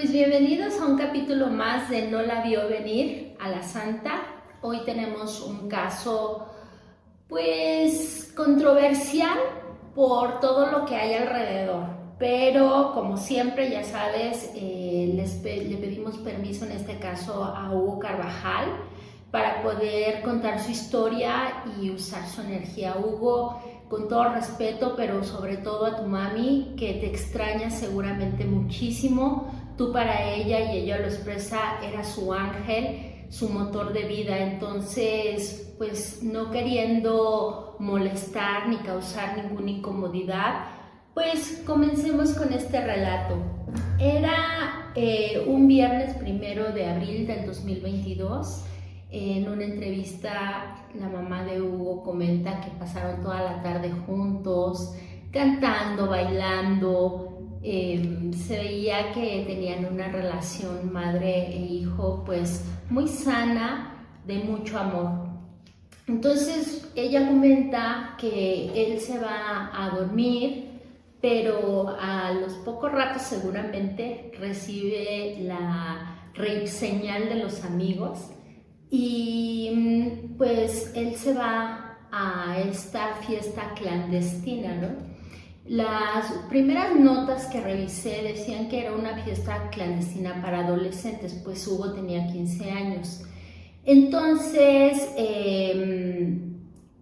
Pues bienvenidos a un capítulo más de No la vio venir a la Santa. Hoy tenemos un caso pues controversial por todo lo que hay alrededor, pero como siempre ya sabes, le pedimos permiso en este caso a Hugo Carvajal para poder contar su historia y usar su energía. Hugo, con todo respeto, pero sobre todo a tu mami, que te extraña seguramente muchísimo. Tú para ella, y ella lo expresa, era su ángel, su motor de vida. Entonces, pues no queriendo molestar ni causar ninguna incomodidad, pues comencemos con este relato. Era un viernes 1 de abril del 2022. En una entrevista, la mamá de Hugo comenta que pasaron toda la tarde juntos, cantando, bailando. Se veía que tenían una relación madre e hijo pues muy sana, de mucho amor. Entonces ella comenta que él se va a dormir, pero a los pocos ratos seguramente recibe la señal de los amigos y pues él se va a esta fiesta clandestina, ¿no? Las primeras notas que revisé decían que era una fiesta clandestina para adolescentes, pues Hugo tenía 15 años. Entonces,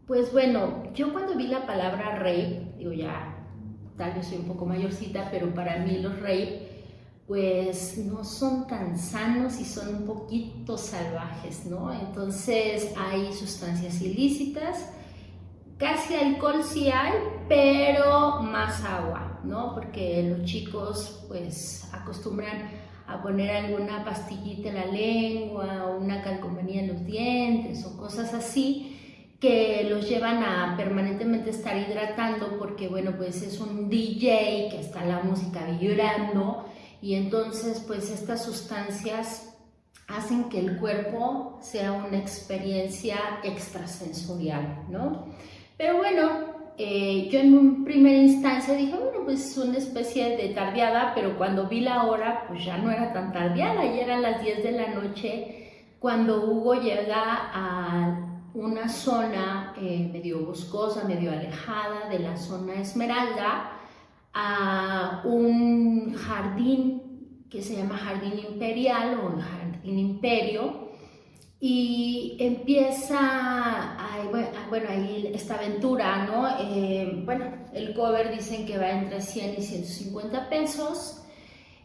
pues bueno, yo cuando vi la palabra rape, digo ya, tal vez soy un poco mayorcita, pero para mí los rape pues no son tan sanos y son un poquito salvajes, ¿no? Entonces hay sustancias ilícitas, casi alcohol sí hay, pero más agua, ¿no? Porque los chicos pues acostumbran a poner alguna pastillita en la lengua o una calcomanía en los dientes o cosas así que los llevan a permanentemente estar hidratando porque, bueno, pues es un DJ que está la música vibrando y entonces pues estas sustancias hacen que el cuerpo sea una experiencia extrasensorial, ¿no? Pero bueno, yo en un primera instancia dije, bueno, pues es una especie de tardeada, pero cuando vi la hora, pues ya no era tan tardeada, ya eran las 10 de la noche, cuando Hugo llega a una zona medio boscosa, medio alejada de la zona Esmeralda, a un jardín que se llama Jardín Imperial o Jardín Imperio, y empieza, bueno, ahí esta aventura, ¿no? Bueno, el cover dicen que va entre 100 y 150 pesos.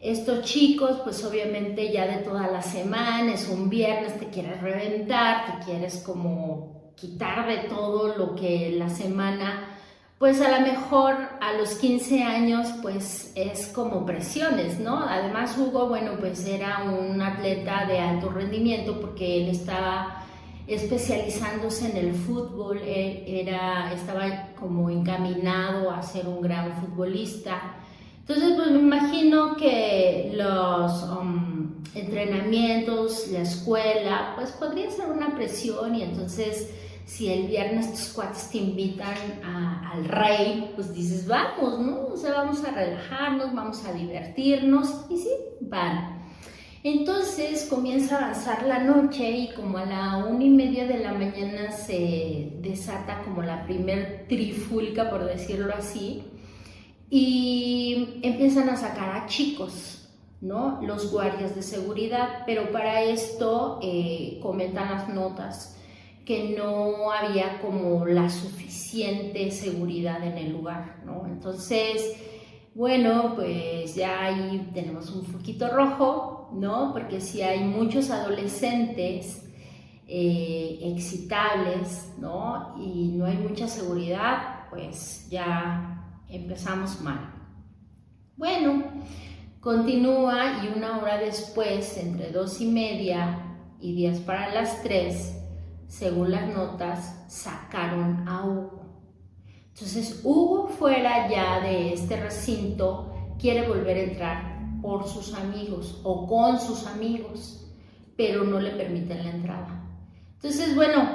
Estos chicos, pues obviamente ya de toda la semana, es un viernes, te quieres reventar, te quieres como quitar de todo lo que la semana, pues a lo mejor a los 15 años pues es como presiones, ¿no? Además Hugo, bueno, pues era un atleta de alto rendimiento porque él estaba especializándose en el fútbol, estaba como encaminado a ser un gran futbolista. Entonces pues me imagino que los entrenamientos, la escuela, pues podría ser una presión y entonces si el viernes tus cuates te invitan al rey, pues dices, vamos, ¿no? O sea, vamos a relajarnos, vamos a divertirnos, y sí, van. Entonces comienza a avanzar la noche y como a la 1:30 de la mañana se desata como la primer trifulca, por decirlo así, y empiezan a sacar a chicos, ¿no? Los guardias de seguridad, pero para esto comentan las notas que no había como la suficiente seguridad en el lugar, ¿no? Entonces, bueno, pues ya ahí tenemos un foquito rojo, ¿no? Porque si hay muchos adolescentes excitables, ¿no? Y no hay mucha seguridad, pues ya empezamos mal. Bueno, continúa y 1 hora después, entre 2:30 y 10 para las 3, según las notas, sacaron a Hugo. Entonces Hugo, fuera ya de este recinto, quiere volver a entrar por sus amigos o con sus amigos, pero no le permiten la entrada. Entonces, bueno,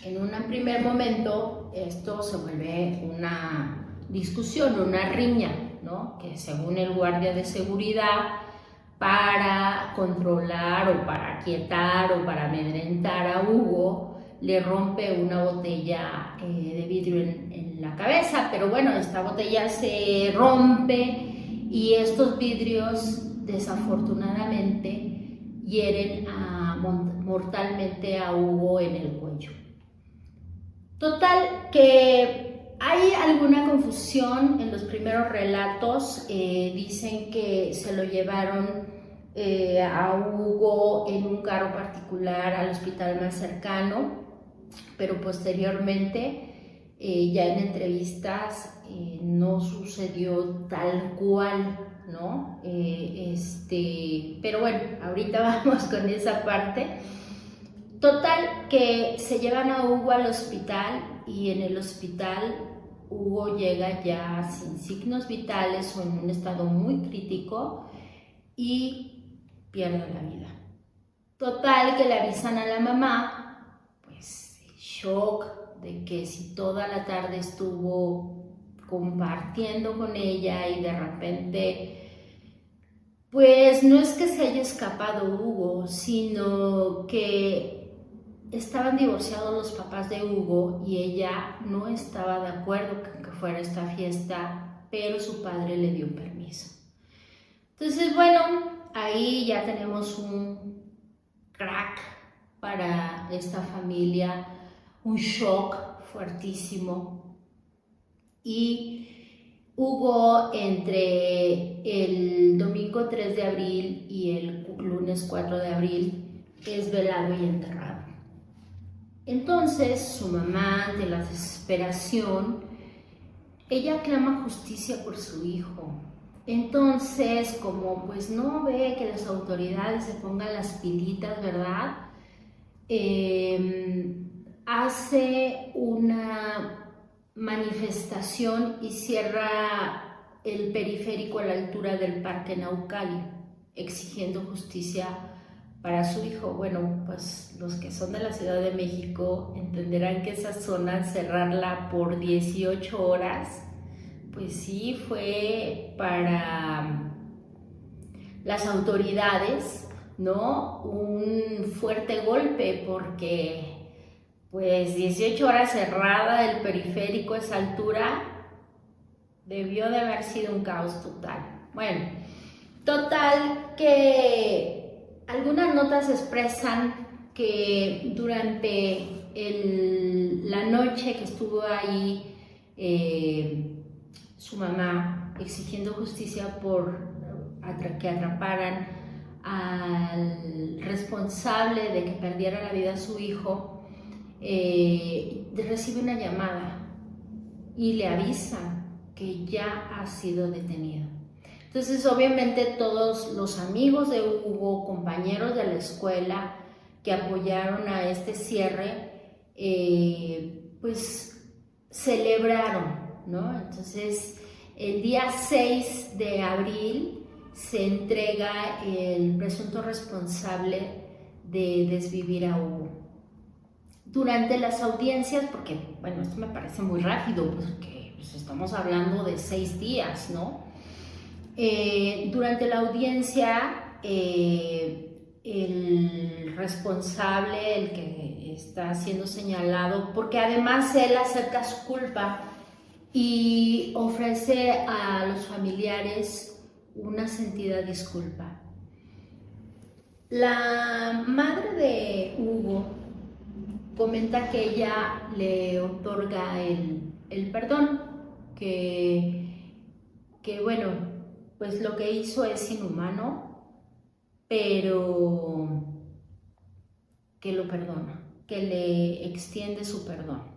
en un primer momento esto se vuelve una discusión, una riña, ¿no? Que según el guardia de seguridad, para controlar o para aquietar o para amedrentar a Hugo, le rompe una botella de vidrio en la cabeza, pero bueno, esta botella se rompe y estos vidrios desafortunadamente hieren mortalmente a Hugo en el cuello. Total, que hay alguna confusión en los primeros relatos. Dicen que se lo llevaron a Hugo en un carro particular al hospital más cercano, pero posteriormente, ya en entrevistas, no sucedió tal cual, ¿no? Pero bueno, ahorita vamos con esa parte. Total, que se llevan a Hugo al hospital y en el hospital Hugo llega ya sin signos vitales o en un estado muy crítico y pierde la vida. Total, que le avisan a la mamá, pues shock de que si toda la tarde estuvo compartiendo con ella y de repente, pues no es que se haya escapado Hugo, sino que estaban divorciados los papás de Hugo y ella no estaba de acuerdo con que fuera esta fiesta, pero su padre le dio permiso. Entonces, bueno, ahí ya tenemos un crack para esta familia, un shock fuertísimo. Y Hugo, entre el domingo 3 de abril y el lunes 4 de abril, es velado y enterrado. Entonces su mamá, ante la desesperación, ella clama justicia por su hijo. Entonces, como pues no ve que las autoridades se pongan las pilitas, ¿verdad? Hace una manifestación y cierra el periférico a la altura del Parque Naucali, exigiendo justicia para su hijo. Bueno, pues los que son de la Ciudad de México entenderán que esa zona, cerrarla por 18 horas, pues sí fue para las autoridades, ¿no? Un fuerte golpe, porque pues 18 horas cerrada el periférico a esa altura debió de haber sido un caos total. Bueno, total que algunas notas expresan que durante la noche que estuvo ahí su mamá exigiendo justicia por que atraparan al responsable de que perdiera la vida su hijo, recibe una llamada y le avisan que ya ha sido detenido. Entonces, obviamente, todos los amigos de Hugo, compañeros de la escuela que apoyaron a este cierre, pues celebraron, ¿no? Entonces, el día 6 de abril se entrega el presunto responsable de desvivir a Hugo. Durante las audiencias, porque, bueno, esto me parece muy rápido, porque pues, estamos hablando de 6 días, ¿no? Durante la audiencia, el responsable, el que está siendo señalado, porque además él acepta su culpa y ofrece a los familiares una sentida disculpa. La madre de Hugo comenta que ella le otorga el perdón, que bueno, pues lo que hizo es inhumano, pero que lo perdona, que le extiende su perdón.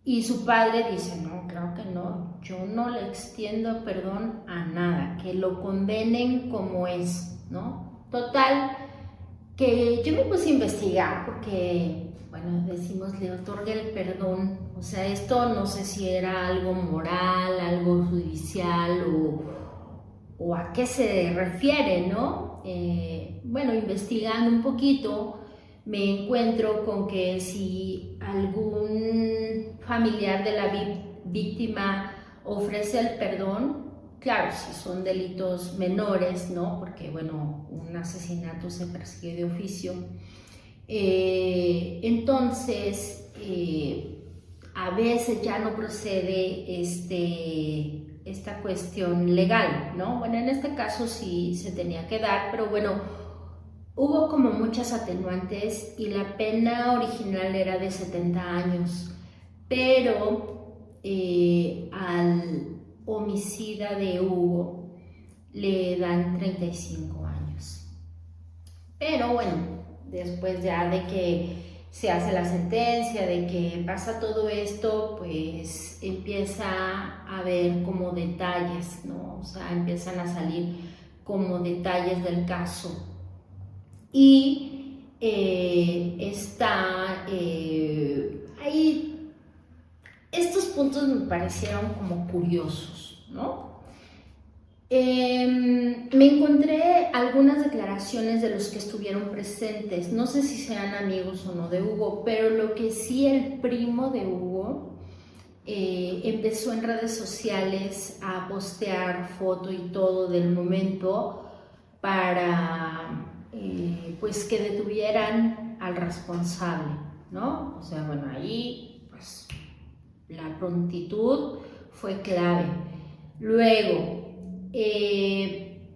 Y su padre dice, no, claro que no, yo no le extiendo perdón a nada, que lo condenen como es, ¿no? Total, que yo me puse a investigar porque, bueno, decimos, le otorga el perdón, o sea, esto no sé si era algo moral, algo judicial o a qué se refiere, ¿no? Bueno, investigando un poquito, me encuentro con que si algún familiar de la víctima ofrece el perdón, claro, si son delitos menores, ¿no? Porque, bueno, un asesinato se persigue de oficio. Entonces, a veces ya no procede esta cuestión legal, ¿no? Bueno, en este caso sí se tenía que dar, pero bueno, hubo como muchas atenuantes y la pena original era de 70 años, pero al homicida de Hugo le dan 35 años. Pero bueno, después ya de que se hace la sentencia, de que pasa todo esto, pues empieza a haber como detalles, ¿no? O sea, empiezan a salir como detalles del caso. Y ahí, estos puntos me parecieron como curiosos, ¿no? Me encontré algunas declaraciones de los que estuvieron presentes, no sé si sean amigos o no de Hugo, pero lo que sí, el primo de Hugo empezó en redes sociales a postear foto y todo del momento para pues que detuvieran al responsable, ¿no? O sea, bueno, ahí pues la prontitud fue clave. Luego,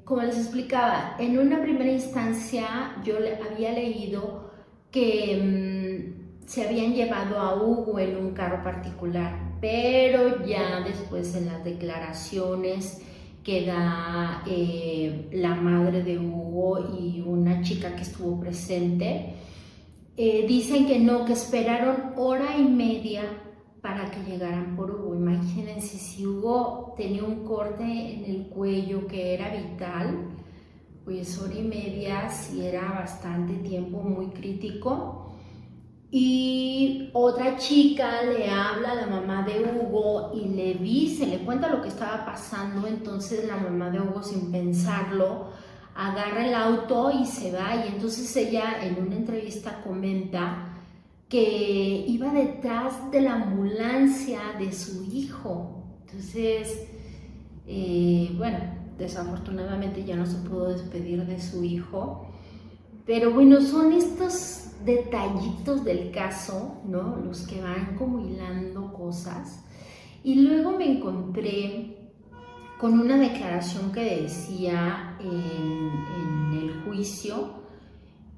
como les explicaba, en una primera instancia yo había leído que se habían llevado a Hugo en un carro particular, pero ya después en las declaraciones que da la madre de Hugo y una chica que estuvo presente, dicen que no, que esperaron hora y media para que llegaran por Hugo. Imagínense, si Hugo tenía un corte en el cuello que era vital, pues hora y media sí era bastante tiempo, muy crítico. Y otra chica le habla a la mamá de Hugo y le dice, le cuenta lo que estaba pasando. Entonces la mamá de Hugo, sin pensarlo, agarra el auto y se va. Y entonces ella en una entrevista comenta que iba detrás de la ambulancia de su hijo. Entonces, bueno, desafortunadamente ya no se pudo despedir de su hijo. Pero bueno, son estos detallitos del caso, ¿no? Los que van como hilando cosas. Y luego me encontré con una declaración que decía en el juicio,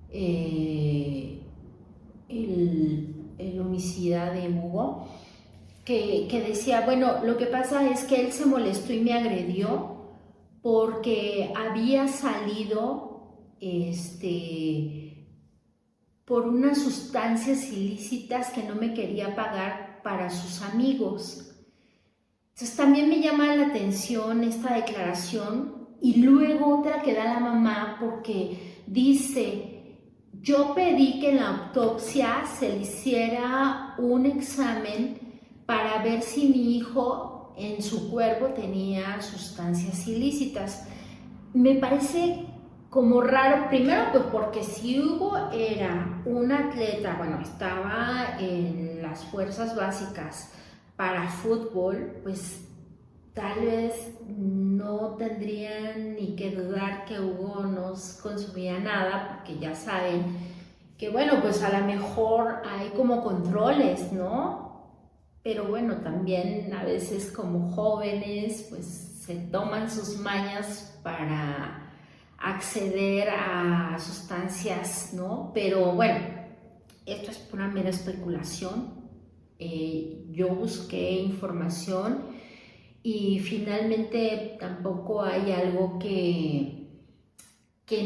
el homicida de Hugo, que decía, bueno, lo que pasa es que él se molestó y me agredió porque había salido por unas sustancias ilícitas que no me quería pagar para sus amigos. Entonces también me llama la atención esta declaración, y luego otra que da la mamá, porque dice, yo pedí que en la autopsia se le hiciera un examen para ver si mi hijo en su cuerpo tenía sustancias ilícitas. Me parece como raro, primero pues porque si Hugo era un atleta, bueno, estaba en las fuerzas básicas para fútbol, pues tal vez no tendrían ni que dudar que Hugo no consumía nada, porque ya saben que bueno, pues a lo mejor hay como controles, ¿no? Pero bueno, también a veces como jóvenes pues se toman sus mañas para acceder a sustancias, ¿no? Pero bueno, esto es pura mera especulación. Yo busqué información y finalmente tampoco hay algo que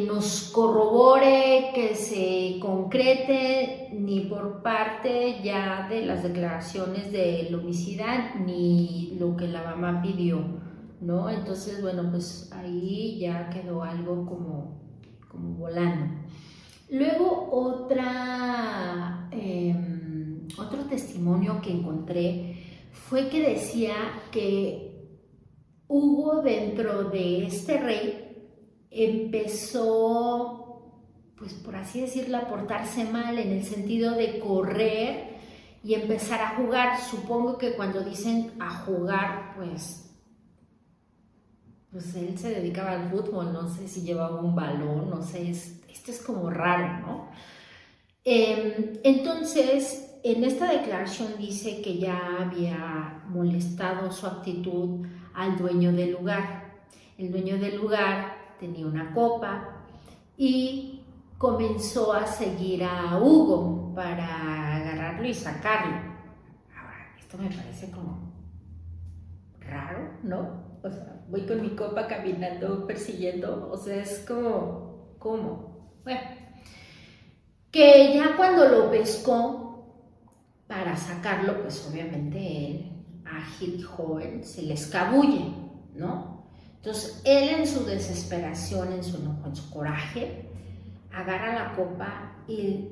nos corrobore, que se concrete, ni por parte ya de las declaraciones del homicida, ni lo que la mamá pidió, ¿no? Entonces, bueno, pues ahí ya quedó algo como volando. Luego otro testimonio que encontré fue que decía que Hugo, dentro de este rey, empezó, pues por así decirlo, a portarse mal, en el sentido de correr y empezar a jugar. Supongo que cuando dicen a jugar, pues pues él se dedicaba al fútbol, no sé si llevaba un balón, no sé, esto es como raro, ¿no? Entonces, en esta declaración dice que ya había molestado su actitud al dueño del lugar. El dueño del lugar tenía una copa y comenzó a seguir a Hugo para agarrarlo y sacarlo. Ahora, esto me parece como raro, ¿no? O sea, voy con mi copa caminando, persiguiendo, o sea, es como, ¿cómo? Bueno, que ya cuando lo pescó para sacarlo, pues obviamente él, ágil y joven, se le escabulle, ¿no? Entonces él en su desesperación, en su enojo, en su coraje, agarra la copa y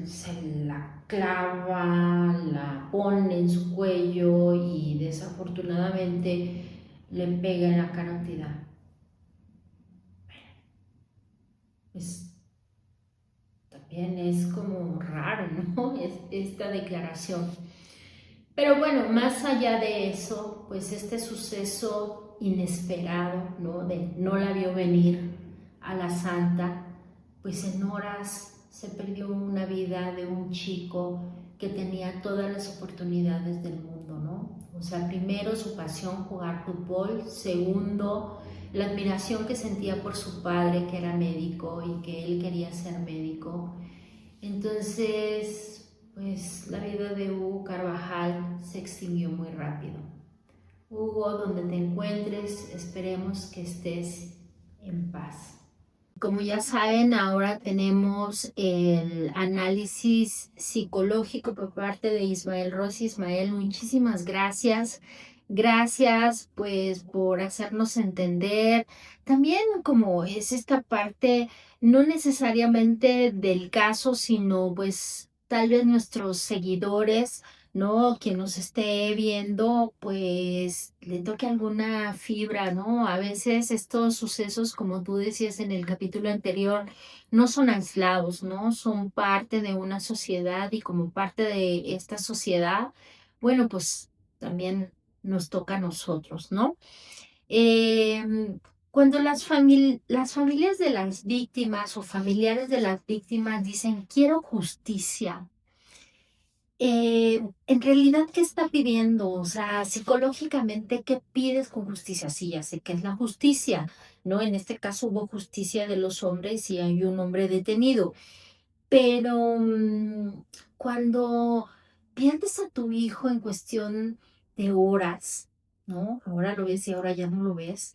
se la clava, la pone en su cuello y desafortunadamente le pega en la carótida. Pues también es como raro, ¿no? Esta declaración. Pero bueno, más allá de eso, pues este suceso inesperado, ¿no? De no la vio venir a la santa, pues en horas se perdió una vida de un chico que tenía todas las oportunidades del mundo, ¿no? O sea, primero su pasión jugar fútbol, segundo la admiración que sentía por su padre que era médico y que él quería ser médico. Entonces, pues la vida de Hugo Carvajal se extinguió muy rápido. Hugo, donde te encuentres, esperemos que estés en paz. Como ya saben, ahora tenemos el análisis psicológico por parte de Ismael Rossi. Ismael, muchísimas gracias. Gracias pues por hacernos entender. También como es esta parte, no necesariamente del caso, sino pues tal vez nuestros seguidores, ¿no? Quien nos esté viendo, pues le toque alguna fibra, ¿no? A veces estos sucesos, como tú decías en el capítulo anterior, no son aislados, ¿no? Son parte de una sociedad y como parte de esta sociedad, bueno, pues también nos toca a nosotros, ¿no? Cuando las familias de las víctimas o familiares de las víctimas dicen, quiero justicia, en realidad, ¿qué está pidiendo? O sea, psicológicamente, ¿qué pides con justicia? Sí, ya sé que es la justicia, ¿no? En este caso hubo justicia de los hombres y hay un hombre detenido, pero cuando pierdes a tu hijo en cuestión de horas, ¿no? Ahora lo ves y ahora ya no lo ves.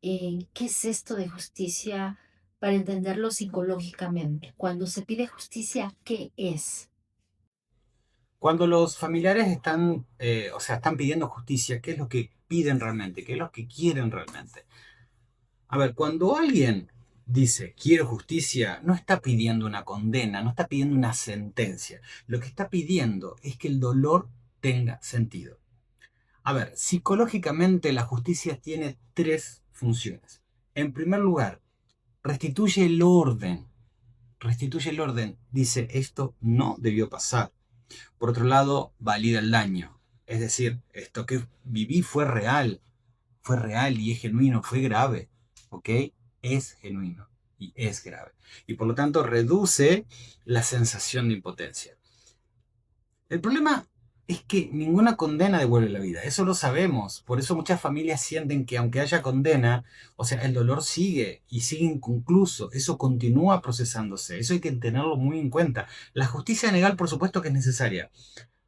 ¿Qué es esto de justicia para entenderlo psicológicamente? Cuando se pide justicia, ¿qué es? Cuando los familiares están, o sea, están pidiendo justicia, ¿qué es lo que piden realmente? ¿Qué es lo que quieren realmente? A ver, cuando alguien dice quiero justicia, no está pidiendo una condena, no está pidiendo una sentencia. Lo que está pidiendo es que el dolor tenga sentido. A ver, psicológicamente la justicia tiene tres funciones. En primer lugar, restituye el orden. Restituye el orden. Dice, esto no debió pasar. Por otro lado, valida el daño. Es decir, esto que viví fue real y es genuino, fue grave. ¿Ok? Es genuino y es grave. Y por lo tanto reduce la sensación de impotencia. El problema es que ninguna condena devuelve la vida, eso lo sabemos. Por eso muchas familias sienten que aunque haya condena, o sea, el dolor sigue y sigue inconcluso, eso continúa procesándose, eso hay que tenerlo muy en cuenta. La justicia legal, por supuesto que es necesaria,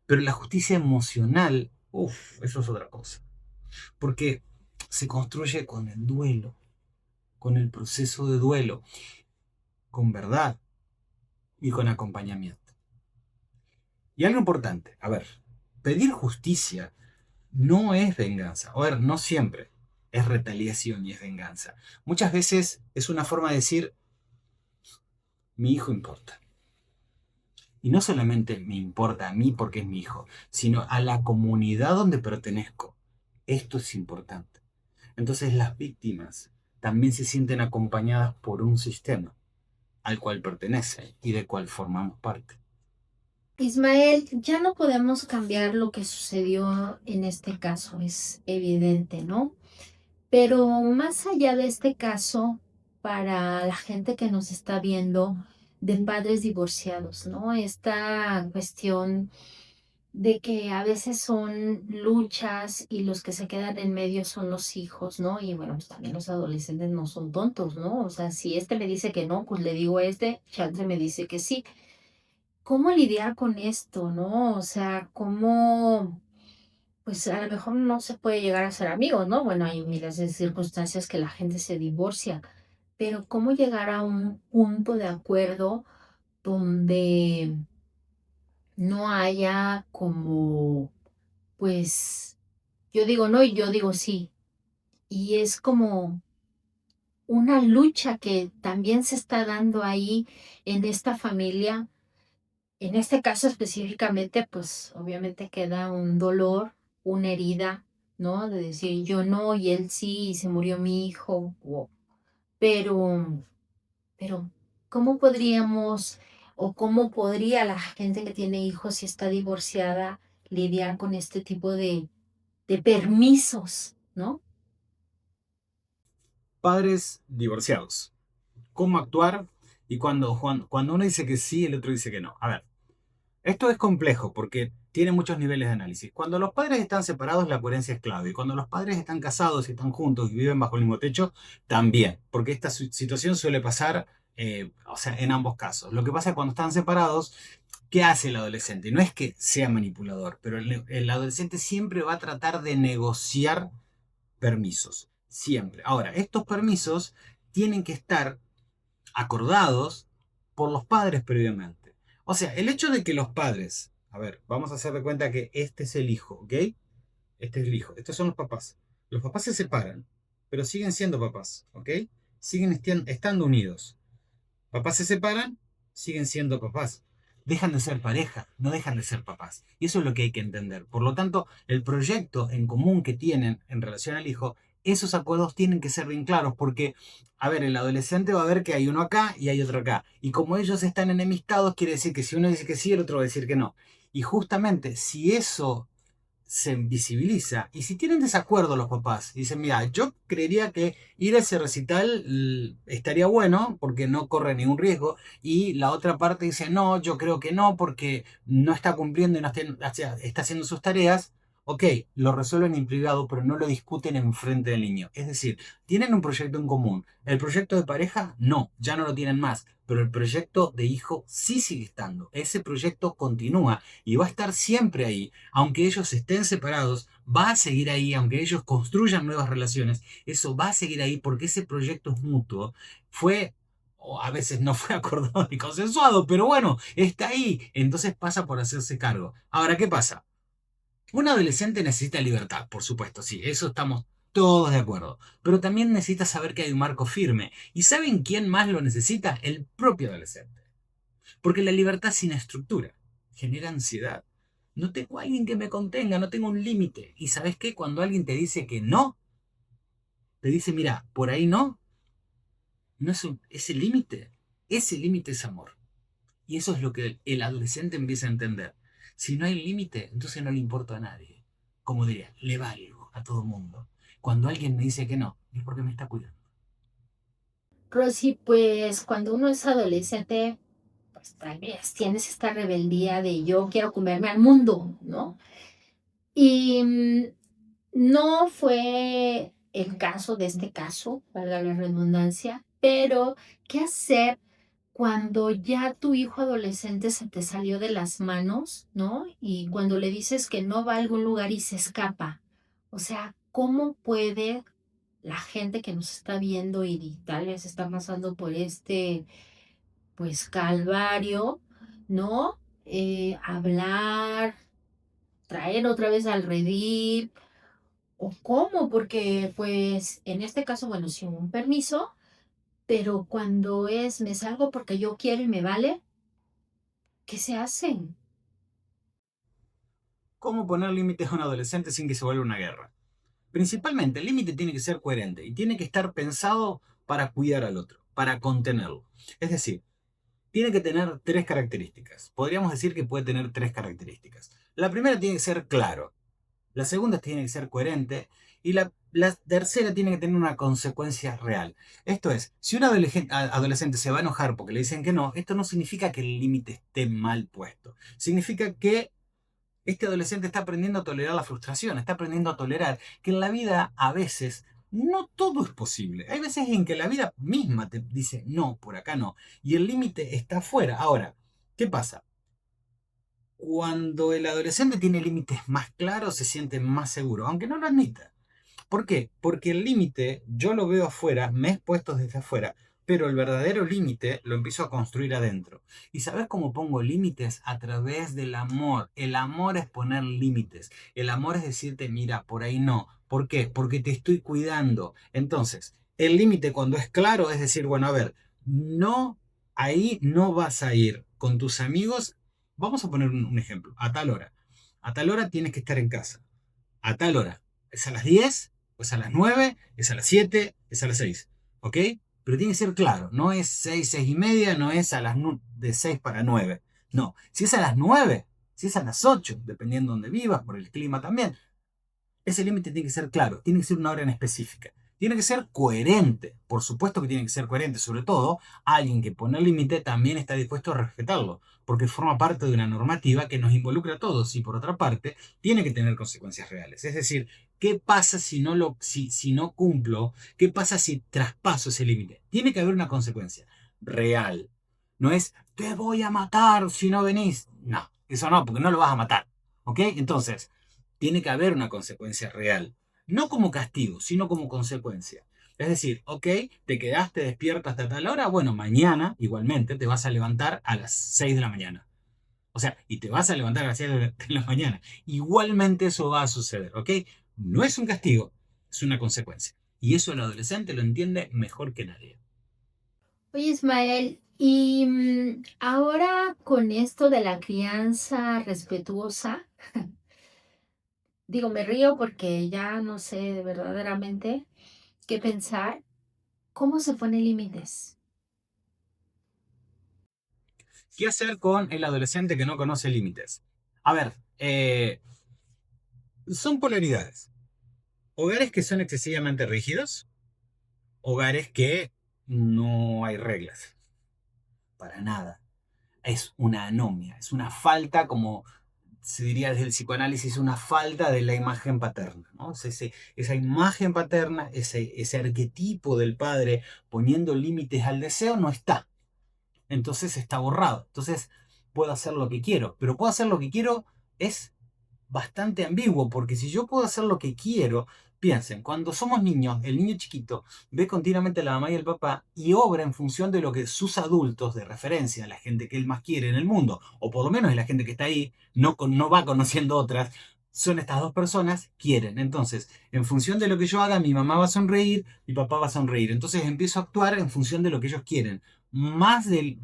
pero la justicia emocional, uff, eso es otra cosa. Porque se construye con el duelo, con el proceso de duelo, con verdad y con acompañamiento. Y algo importante, a ver, pedir justicia no es venganza. A ver, no siempre es retaliación y es venganza. Muchas veces es una forma de decir, mi hijo importa. Y no solamente me importa a mí porque es mi hijo, sino a la comunidad donde pertenezco. Esto es importante. Entonces las víctimas también se sienten acompañadas por un sistema al cual pertenecen y del cual formamos parte. Ismael, ya no podemos cambiar lo que sucedió en este caso, es evidente, ¿no? Pero más allá de este caso, para la gente que nos está viendo de padres divorciados, ¿no? Esta cuestión de que a veces son luchas y los que se quedan en medio son los hijos, ¿no? Y bueno, pues también los adolescentes no son tontos, ¿no? O sea, si este me dice que no, pues le digo a este, chance me dice que sí. ¿Cómo lidiar con esto, no? O sea, ¿cómo? Pues a lo mejor no se puede llegar a ser amigos, ¿no? Bueno, hay miles de circunstancias que la gente se divorcia, pero ¿cómo llegar a un punto de acuerdo donde no haya como, pues, yo digo no y yo digo sí? Y es como una lucha que también se está dando ahí en esta familia. En este caso específicamente, pues obviamente queda un dolor, una herida, ¿no? De decir yo no y él sí y se murió mi hijo. Pero, pero, ¿cómo podríamos o cómo podría la gente que tiene hijos y está divorciada lidiar con este tipo de permisos, ¿no? Padres divorciados. ¿Cómo actuar? Y cuando uno dice que sí, el otro dice que no. A ver, esto es complejo porque tiene muchos niveles de análisis. Cuando los padres están separados, la coherencia es clave. Y cuando los padres están casados y están juntos y viven bajo el mismo techo, también. Porque esta situación suele pasar, o sea, en ambos casos. Lo que pasa es que cuando están separados, ¿qué hace el adolescente? No es que sea manipulador, pero el adolescente siempre va a tratar de negociar permisos. Siempre. Ahora, estos permisos tienen que estar acordados por los padres previamente. O sea, el hecho de que los padres, a ver, vamos a hacer de cuenta que este es el hijo, ¿ok? Este es el hijo, estos son los papás. Los papás se separan, pero siguen siendo papás, ¿ok? Siguen estando unidos. Papás se separan, siguen siendo papás. Dejan de ser pareja, no dejan de ser papás. Y eso es lo que hay que entender. Por lo tanto, el proyecto en común que tienen en relación al hijo, esos acuerdos tienen que ser bien claros porque, a ver, el adolescente va a ver que hay uno acá y hay otro acá. Y como ellos están enemistados, quiere decir que si uno dice que sí, el otro va a decir que no. Y justamente si eso se visibiliza. Y si tienen desacuerdo los papás, dicen, mira, yo creería que ir a ese recital estaría bueno porque no corre ningún riesgo. Y la otra parte dice, no, yo creo que no porque no está cumpliendo y no está haciendo sus tareas. Ok, lo resuelven en privado, pero no lo discuten en frente del niño. Es decir, tienen un proyecto en común. El proyecto de pareja, no, ya no lo tienen más. Pero el proyecto de hijo sí sigue estando. Ese proyecto continúa y va a estar siempre ahí aunque ellos estén separados, va a seguir ahí, aunque ellos construyan nuevas relaciones, eso va a seguir ahí porque ese proyecto es mutuo. Fue, o a veces no fue acordado ni consensuado, pero bueno, está ahí, entonces pasa por hacerse cargo. Ahora, ¿qué pasa? Un adolescente necesita libertad, por supuesto, sí, eso estamos todos de acuerdo, pero también necesita saber que hay un marco firme. ¿Y saben quién más lo necesita? El propio adolescente. Porque la libertad sin estructura genera ansiedad. No tengo a alguien que me contenga, no tengo un límite. ¿Y sabes qué? Cuando alguien te dice que no, te dice, mira, por ahí no, no es ese límite es amor. Y eso es lo que el adolescente empieza a entender. Si no hay límite, entonces no le importa a nadie. Como diría, le valgo a todo mundo. Cuando alguien me dice que no, es porque me está cuidando. Rosy, pues cuando uno es adolescente, pues tal vez tienes esta rebeldía de yo quiero comerme al mundo, ¿no? Y no fue el caso de este caso, valga la redundancia, pero ¿qué hacer cuando ya tu hijo adolescente se te salió de las manos, ¿no? Y cuando le dices que no va a algún lugar y se escapa. O sea, ¿cómo puede la gente que nos está viendo y tal vez está pasando por este, pues, calvario, ¿no? Hablar, traer otra vez al redil, o cómo, porque pues en este caso, bueno, sin un permiso, pero cuando es me salgo porque yo quiero y me vale, ¿qué se hacen? ¿Cómo poner límites a un adolescente sin que se vuelva una guerra? Principalmente, el límite tiene que ser coherente y tiene que estar pensado para cuidar al otro, para contenerlo. Es decir, tiene que tener tres características. Podríamos decir que puede tener tres características. La primera tiene que ser claro. La segunda tiene que ser coherente. Y la tercera tiene que tener una consecuencia real. Esto es, si un adolescente se va a enojar porque le dicen que no, esto no significa que el límite esté mal puesto. Significa que este adolescente está aprendiendo a tolerar la frustración, está aprendiendo a tolerar que en la vida a veces no todo es posible. Hay veces en que la vida misma te dice, no, por acá no. Y el límite está afuera. Ahora, ¿qué pasa? Cuando el adolescente tiene límites más claros, se siente más seguro, aunque no lo admita. ¿Por qué? Porque el límite yo lo veo afuera, me he puesto desde afuera, pero el verdadero límite lo empiezo a construir adentro. ¿Y sabes cómo pongo límites? A través del amor. El amor es poner límites. El amor es decirte, mira, por ahí no. ¿Por qué? Porque te estoy cuidando. Entonces, el límite cuando es claro es decir, bueno, a ver, no, ahí no vas a ir con tus amigos. Vamos a poner un ejemplo. A tal hora. A tal hora tienes que estar en casa. A tal hora. ¿Es a las 10? ¿Es a las 9? ¿Es a las 7? ¿Es a las 6? ¿Ok? Pero tiene que ser claro. No es 6, 6 y media, no es a las de 6 para 9. No. Si es a las 9, si es a las 8, dependiendo de donde vivas, por el clima también, ese límite tiene que ser claro, tiene que ser una hora en específica. Tiene que ser coherente, por supuesto que tiene que ser coherente, sobre todo alguien que pone el límite también está dispuesto a respetarlo, porque forma parte de una normativa que nos involucra a todos y por otra parte tiene que tener consecuencias reales. Es decir, ¿qué pasa si no cumplo? ¿Qué pasa si traspaso ese límite? Tiene que haber una consecuencia real. No es, te voy a matar si no venís. No, eso no, porque no lo vas a matar. ¿Ok? Entonces, tiene que haber una consecuencia real. No como castigo, sino como consecuencia. Es decir, ok, te quedaste despierto hasta tal hora, bueno, mañana igualmente te vas a levantar a las 6 de la mañana. O sea, y te vas a levantar a las 6 de la mañana. Igualmente eso va a suceder, ¿ok? No es un castigo, es una consecuencia. Y eso el adolescente lo entiende mejor que nadie. Oye, Ismael, y ahora con esto de la crianza respetuosa, digo, me río porque ya no sé verdaderamente qué pensar. ¿Cómo se ponen límites? ¿Qué hacer con el adolescente que no conoce límites? A ver, son polaridades. Hogares que son excesivamente rígidos, hogares que no hay reglas, para nada. Es una anomia, es una falta, como se diría desde el psicoanálisis, una falta de la imagen paterna, ¿no? Esa imagen paterna, ese arquetipo del padre poniendo límites al deseo no está. Entonces está borrado. Entonces puedo hacer lo que quiero, pero puedo hacer lo que quiero es bastante ambiguo, porque si yo puedo hacer lo que quiero, piensen, cuando somos niños, el niño chiquito ve continuamente a la mamá y el papá y obra en función de lo que sus adultos de referencia, la gente que él más quiere en el mundo, o por lo menos la gente que está ahí, no va conociendo otras, son estas dos personas, quieren. Entonces, en función de lo que yo haga, mi mamá va a sonreír, mi papá va a sonreír. Entonces empiezo a actuar en función de lo que ellos quieren.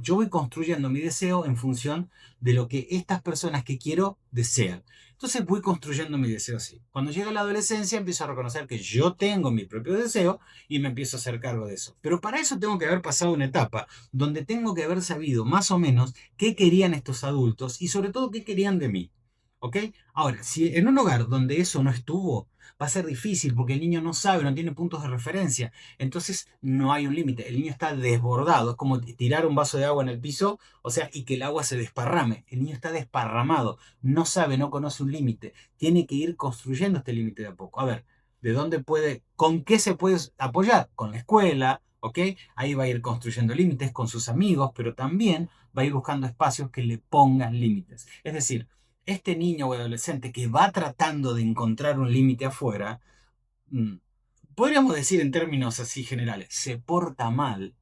Yo voy construyendo mi deseo en función de lo que estas personas que quiero desean. Entonces voy construyendo mi deseo así. Cuando llega la adolescencia empiezo a reconocer que yo tengo mi propio deseo y me empiezo a hacer cargo de eso. Pero para eso tengo que haber pasado una etapa donde tengo que haber sabido más o menos qué querían estos adultos y sobre todo qué querían de mí. ¿Ok? Ahora, si en un hogar donde eso no estuvo, va a ser difícil porque el niño no sabe, no tiene puntos de referencia. Entonces no hay un límite. El niño está desbordado. Es como tirar un vaso de agua en el piso, o sea, y que el agua se desparrame. El niño está desparramado. No sabe, no conoce un límite. Tiene que ir construyendo este límite de a poco. A ver, ¿de dónde puede, con qué se puede apoyar? Con la escuela, ¿ok? Ahí va a ir construyendo límites con sus amigos, pero también va a ir buscando espacios que le pongan límites. Es decir, este niño o adolescente que va tratando de encontrar un límite afuera, mm, podríamos decir en términos así generales, se porta mal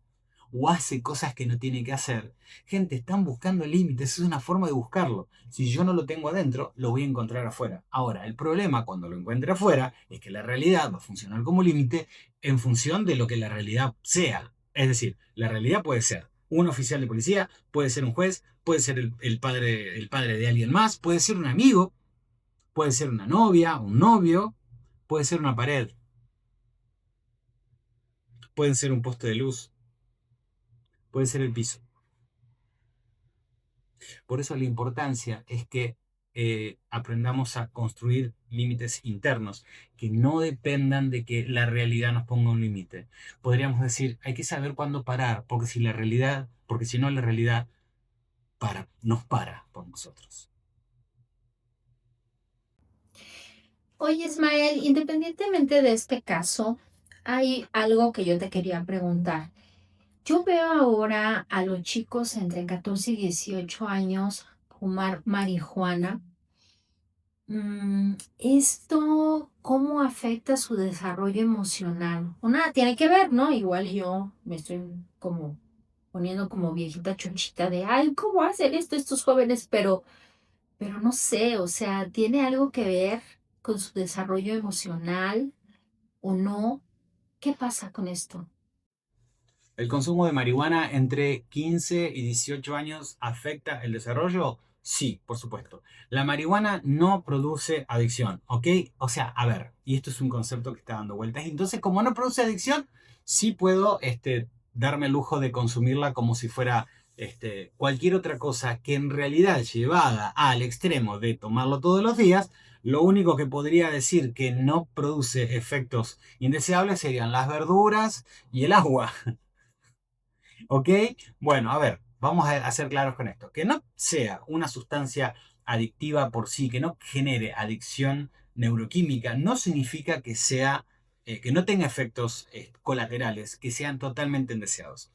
o hace cosas que no tiene que hacer. Gente, están buscando límites, es una forma de buscarlo. Si yo no lo tengo adentro, lo voy a encontrar afuera. Ahora, el problema cuando lo encuentre afuera es que la realidad va a funcionar como límite en función de lo que la realidad sea. Es decir, la realidad puede ser un oficial de policía, puede ser un juez, puede ser el padre de alguien más, puede ser un amigo, puede ser una novia, un novio, puede ser una pared, puede ser un poste de luz, puede ser el piso. Por eso la importancia es que aprendamos a construir límites internos que no dependan de que la realidad nos ponga un límite. Podríamos decir, hay que saber cuándo parar, porque si no la realidad nos para por nosotros. Oye, Ismael, independientemente de este caso, hay algo que yo te quería preguntar. Yo veo ahora a los chicos entre 14 y 18 años fumar marihuana. ¿Esto cómo afecta su desarrollo emocional? Una tiene que ver, ¿no? Igual yo me estoy como poniendo como viejita chonchita de, ay, ¿cómo hacen esto estos jóvenes? Pero no sé, o sea, ¿tiene algo que ver con su desarrollo emocional o no? ¿Qué pasa con esto? ¿El consumo de marihuana entre 15 y 18 años afecta el desarrollo? Sí, por supuesto. La marihuana no produce adicción, ¿ok? O sea, a ver, y esto es un concepto que está dando vueltas. Entonces, como no produce adicción, sí puedo darme el lujo de consumirla como si fuera cualquier otra cosa que en realidad llevada al extremo de tomarlo todos los días, lo único que podría decir que no produce efectos indeseables serían las verduras y el agua. ¿Ok? Bueno, a ver, vamos a ser claros con esto. Que no sea una sustancia adictiva por sí, que no genere adicción neuroquímica, no significa que sea, que no tenga efectos colaterales, que sean totalmente indeseados.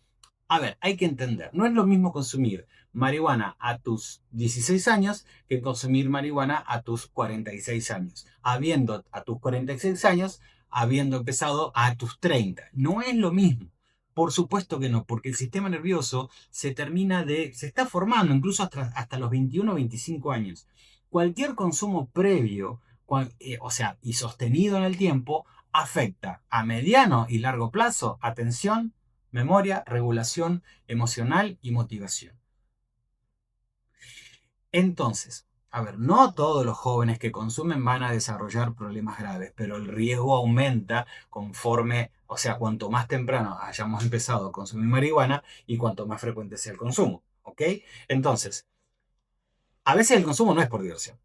A ver, hay que entender, no es lo mismo consumir marihuana a tus 16 años que consumir marihuana a tus 46 años. Habiendo a tus 46 años, habiendo empezado a tus 30. No es lo mismo. Por supuesto que no, porque el sistema nervioso se está formando incluso hasta los 21 o 25 años. Cualquier consumo previo, o sea, y sostenido en el tiempo, afecta a mediano y largo plazo atención, memoria, regulación emocional y motivación. Entonces, a ver, no todos los jóvenes que consumen van a desarrollar problemas graves, pero el riesgo aumenta conforme, o sea, cuanto más temprano hayamos empezado a consumir marihuana y cuanto más frecuente sea el consumo, ¿ok? Entonces, a veces el consumo no es por diversión,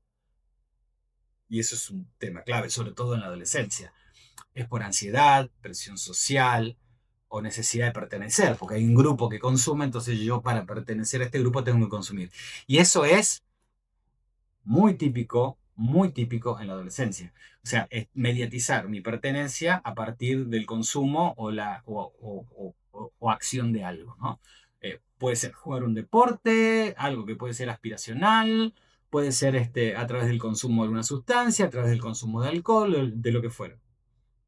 y eso es un tema clave, sobre todo en la adolescencia. Es por ansiedad, presión social o necesidad de pertenecer, porque hay un grupo que consume, entonces yo para pertenecer a este grupo tengo que consumir. Y eso es muy típico en la adolescencia. O sea, es mediatizar mi pertenencia a partir del consumo o acción de algo, ¿no? Puede ser jugar un deporte, algo que puede ser aspiracional, puede ser a través del consumo de una sustancia, a través del consumo de alcohol, de lo que fuera.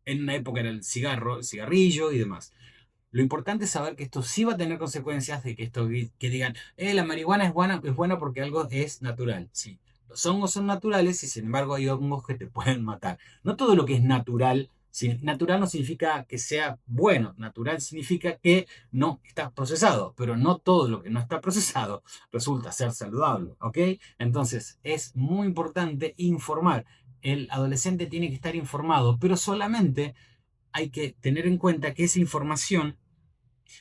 En una época era el cigarro, el cigarrillo y demás. Lo importante es saber que esto sí va a tener consecuencias de que que digan, la marihuana es buena porque algo es natural. Sí, los hongos son naturales y sin embargo hay hongos que te pueden matar. No todo lo que es natural, natural no significa que sea bueno, natural significa que no está procesado, pero no todo lo que no está procesado resulta ser saludable, ¿ok? Entonces es muy importante informar. El adolescente tiene que estar informado, pero solamente hay que tener en cuenta que esa información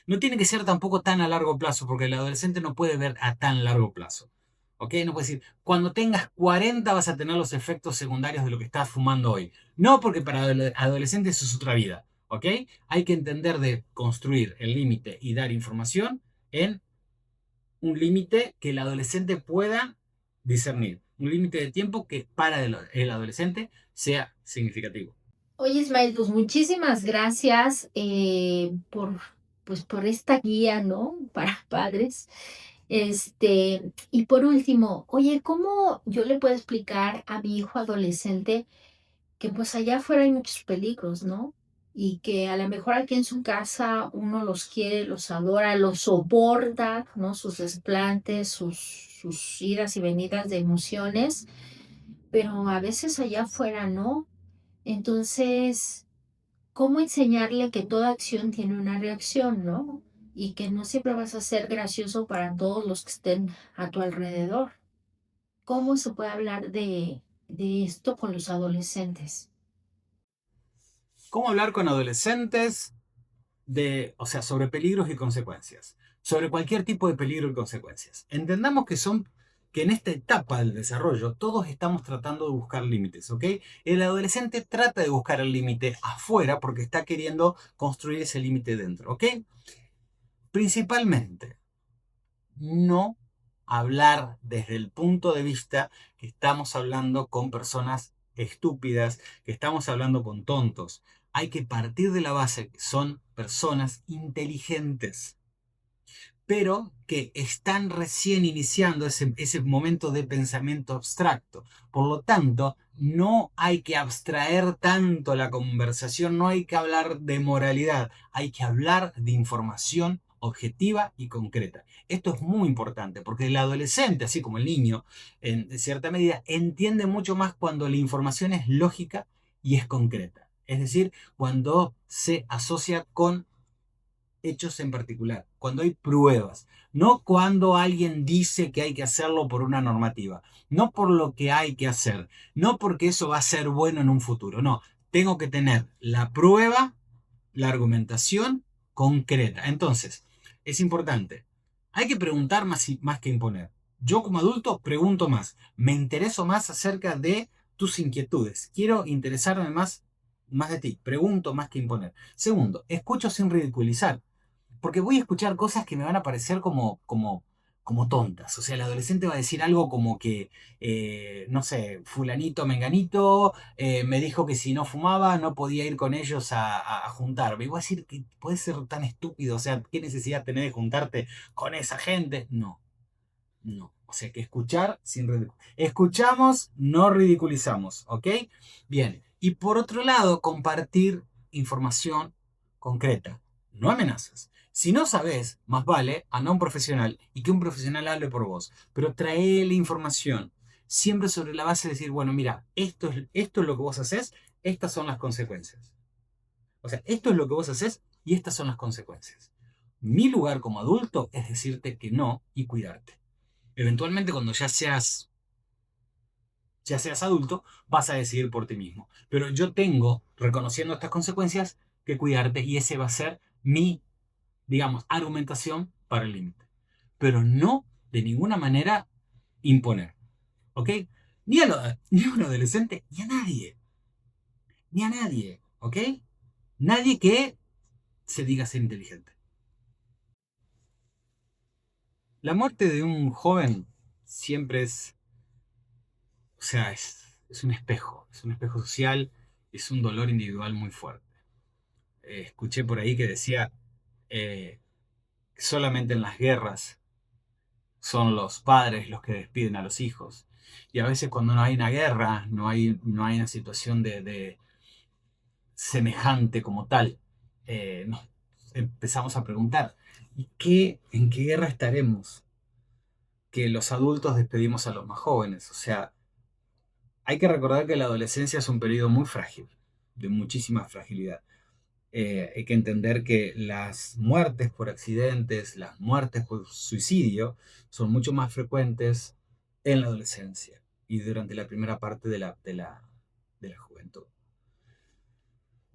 no tiene que ser tampoco tan a largo plazo, porque el adolescente no puede ver a tan largo plazo. ¿Ok? No puede decir, cuando tengas 40 vas a tener los efectos secundarios de lo que estás fumando hoy. No, porque para adolescentes eso es otra vida. ¿Ok? Hay que entender de construir el límite y dar información en un límite que el adolescente pueda discernir. Un límite de tiempo que para el adolescente sea significativo. Oye, Ismael, pues muchísimas gracias pues por esta guía, ¿no? Para padres. Y por último, oye, ¿cómo yo le puedo explicar a mi hijo adolescente que pues allá afuera hay muchos peligros, ¿no? Y que a lo mejor aquí en su casa uno los quiere, los adora, los soporta, ¿no? Sus desplantes, sus idas y venidas de emociones, pero a veces allá afuera no. Entonces, ¿cómo enseñarle que toda acción tiene una reacción, ¿no? Y que no siempre vas a ser gracioso para todos los que estén a tu alrededor. ¿Cómo se puede hablar de esto con los adolescentes? ¿Cómo hablar con adolescentes o sea, sobre peligros y consecuencias? sobre cualquier tipo de peligro y consecuencias. Entendamos que en esta etapa del desarrollo todos estamos tratando de buscar límites, ¿ok? El adolescente trata de buscar el límite afuera porque está queriendo construir ese límite dentro, ¿ok? Principalmente, no hablar desde el punto de vista que estamos hablando con personas estúpidas, que estamos hablando con tontos. Hay que partir de la base que son personas inteligentes, pero que están recién iniciando ese momento de pensamiento abstracto. Por lo tanto, no hay que abstraer tanto la conversación, no hay que hablar de moralidad, hay que hablar de información objetiva y concreta. Esto es muy importante porque el adolescente, así como el niño, en cierta medida, entiende mucho más cuando la información es lógica y es concreta. Es decir, cuando se asocia con hechos en particular, cuando hay pruebas, no cuando alguien dice que hay que hacerlo por una normativa, no por lo que hay que hacer, no porque eso va a ser bueno en un futuro, no, tengo que tener la prueba, la argumentación concreta. Entonces, es importante, hay que preguntar más que imponer. Yo como adulto pregunto más, me intereso más acerca de tus inquietudes, quiero interesarme más de ti, pregunto más que imponer. Segundo, escucho sin ridiculizar. Porque voy a escuchar cosas que me van a parecer como tontas. O sea, el adolescente va a decir algo como que, no sé, fulanito, menganito, me dijo que si no fumaba no podía ir con ellos a juntarme. Y voy a decir que puede ser tan estúpido. O sea, ¿qué necesidad tenés de juntarte con esa gente? No, no. O sea, que escuchar sin ridiculizar. Escuchamos, no ridiculizamos, ¿ok? Bien. Y por otro lado, compartir información concreta, no amenazas. Si no sabes, más vale anda a un profesional y que un profesional hable por vos. Pero trae la información siempre sobre la base de decir, bueno, mira, esto es lo que vos haces, estas son las consecuencias. O sea, esto es lo que vos haces y estas son las consecuencias. Mi lugar como adulto es decirte que no y cuidarte. Eventualmente cuando ya seas adulto, vas a decidir por ti mismo. Pero yo tengo, reconociendo estas consecuencias, que cuidarte y ese va a ser mi, digamos, argumentación para el límite. Pero no de ninguna manera imponer. ¿Ok? Ni a un adolescente, ni a nadie. Ni a nadie. ¿Ok? Nadie que se diga ser inteligente. La muerte de un joven siempre o sea, es un espejo social, es un dolor individual muy fuerte. Escuché por ahí que decía eh, que solamente en las guerras son los padres los que despiden a los hijos. Y a veces cuando no hay una guerra, no hay una situación de semejante como tal, nos empezamos a preguntar, ¿en qué guerra estaremos? Que los adultos despedimos a los más jóvenes. O sea, hay que recordar que la adolescencia es un periodo muy frágil, de muchísima fragilidad. Hay que entender que las muertes por accidentes, las muertes por suicidio, son mucho más frecuentes en la adolescencia y durante la primera parte de la juventud.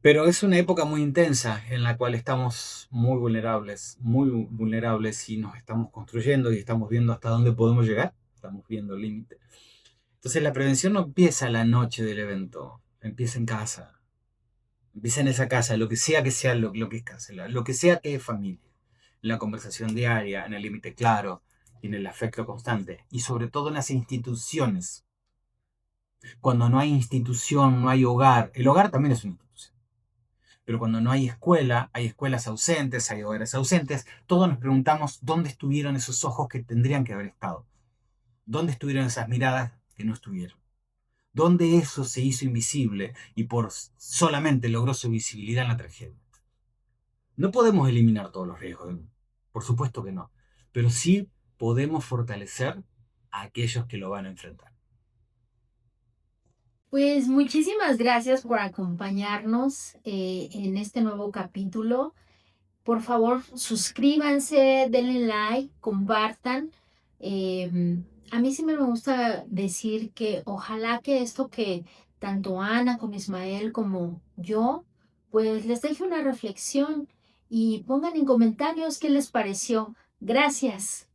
Pero es una época muy intensa en la cual estamos muy vulnerables y nos estamos construyendo y estamos viendo hasta dónde podemos llegar, estamos viendo el límite. Entonces la prevención no empieza la noche del evento, empieza en casa. Empieza en esa casa, lo que sea lo que es casa, lo que sea que es familia. En la conversación diaria, en el límite claro, y en el afecto constante. Y sobre todo en las instituciones. Cuando no hay institución, no hay hogar. El hogar también es una institución. Pero cuando no hay escuela, hay escuelas ausentes, hay hogares ausentes, todos nos preguntamos dónde estuvieron esos ojos que tendrían que haber estado. ¿Dónde estuvieron esas miradas que no estuvieron? ¿Dónde eso se hizo invisible y solamente logró su visibilidad en la tragedia? No podemos eliminar todos los riesgos del mundo, por supuesto que no, pero sí podemos fortalecer a aquellos que lo van a enfrentar. Pues muchísimas gracias por acompañarnos en este nuevo capítulo. Por favor, suscríbanse, denle like, compartan. A mí sí me gusta decir que ojalá que esto que tanto Ana como Ismael como yo, pues les deje una reflexión y pongan en comentarios qué les pareció Gracias.